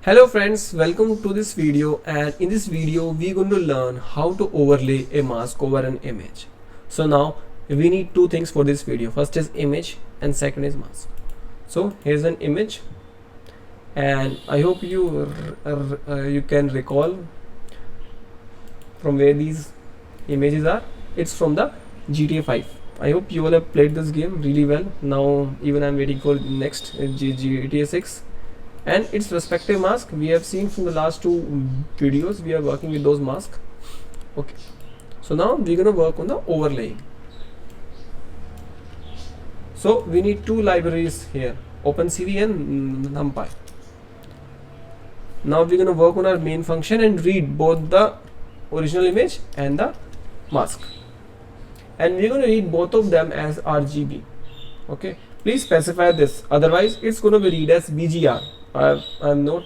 Hello friends, welcome to this video, and in this video we're going to learn how to overlay a mask over an image. So now we need two things for this video. First is image and second is mask. So here's an image, and I hope you can recall from where these images are. It's from the GTA 5. I hope you all have played this game really well. Now even I'm waiting for next GTA 6 and its respective mask. We have seen from the last two videos we are working with those masks. Okay, so now we're gonna work on the overlaying. So we need two libraries here, OpenCV and NumPy. Now we're gonna work on our main function and read both the original image and the mask, and we're gonna read both of them as RGB. Okay, please specify this, otherwise it's gonna be read as BGR. I'm not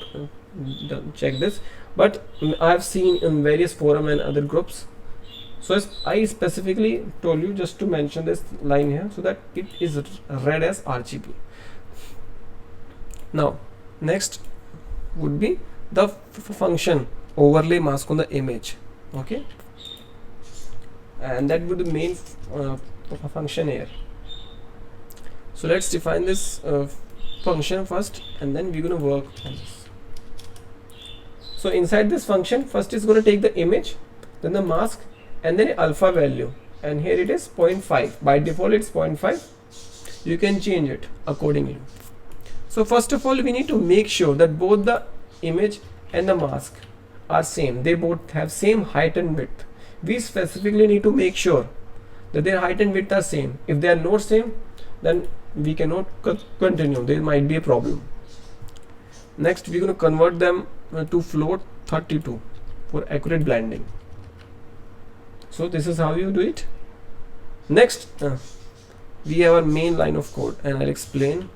check this, but I have seen in various forum and other groups. So I specifically told you just to mention this line here so that it is read as RGB. Now next would be the function overlay mask on the image. Okay, and that would be the main function here. So let's define this function first, and then we're going to work on this. So inside this function, first is going to take the image, then the mask, and then alpha value, and here it is 0.5. By default it's 0.5. You can change it accordingly. So first of all, we need to make sure that both the image and the mask are same. They both have same height and width. We specifically need to make sure that their height and width are same. If they are not same, then we cannot continue. There might be a problem. Next, we're going to convert them to float 32 for accurate blending. So this is how you do it. Next, we have our main line of code, and I'll explain.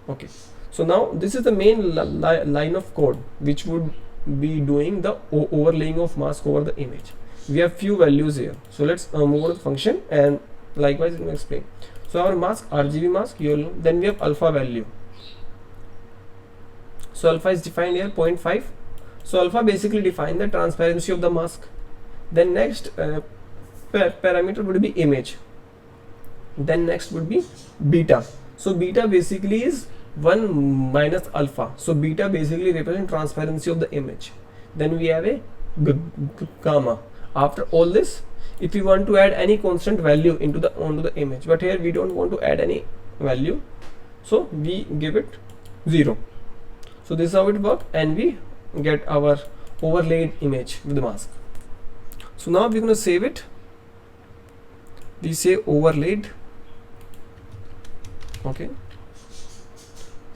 Okay, so now this is the main line of code which would be doing the overlaying of mask over the image. We have few values here, so let's move on to the function, and likewise we'll explain. So our mask, RGB mask, yellow, then we have alpha value. So alpha is defined here 0.5. So alpha basically define the transparency of the mask. Then next parameter would be image. Then next would be beta. So beta basically is 1 minus alpha. So beta basically represent transparency of the image. Then we have a gamma. After all this, if we want to add any constant value onto the image, but here we don't want to add any value, so we give it 0. So this is how it works, and we get our overlaid image with the mask. So now we're going to save it. We say overlaid. Okay,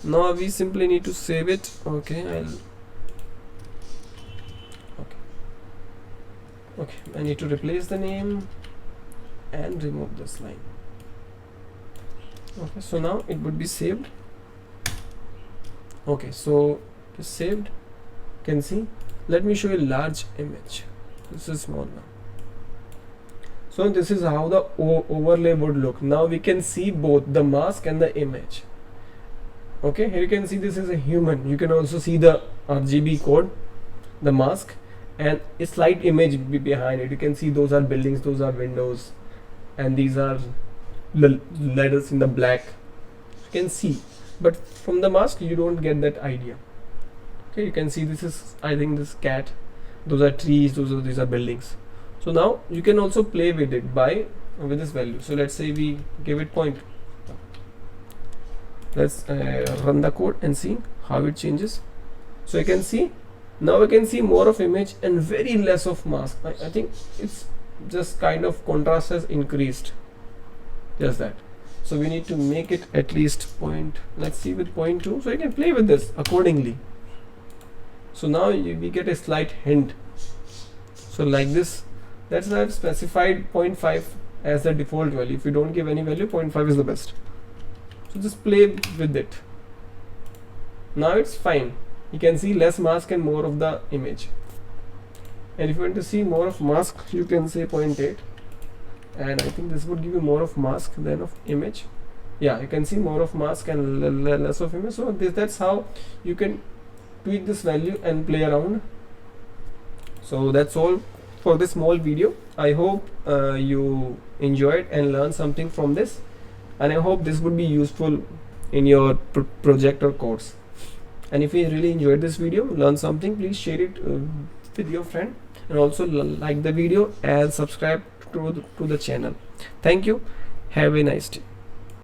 now we simply need to save it. Okay, I need to replace the name and remove this line. Okay, so now it would be saved. Okay, so it's saved. You can see. Let me show you a large image. This is small now. So this is how the overlay would look. Now we can see both the mask and the image. Okay, here you can see this is a human. You can also see the RGB code, the mask, and a slight image behind it. You can see those are buildings, those are windows, and these are letters in the black. You can see, but from the mask you don't get that idea. Okay, you can see this is, I think, this cat, those are trees, these are buildings. So now you can also play with it with this value. So let's say we give it point. Let's run the code and see how it changes. So you can see, now we can see more of image and very less of mask. I think it's just kind of contrast has increased, just that. So we need to make it at least point, let's see, with 0.2, so you can play with this accordingly. So now we get a slight hint. So like this, that's why I've specified 0.5 as the default value. If you don't give any value, 0.5 is the best. So just play with it. Now it's fine. You can see less mask and more of the image. And if you want to see more of mask, you can say 0.8, and I think this would give you more of mask than of image. Yeah, you can see more of mask and less of image. So that's how you can tweak this value and play around. So that's all for this small video. I hope you enjoyed and learned something from this, and I hope this would be useful in your project or course. And if you really enjoyed this video, learn something, please share it with your friend, and also like the video and subscribe to the channel. Thank you. Have a nice day.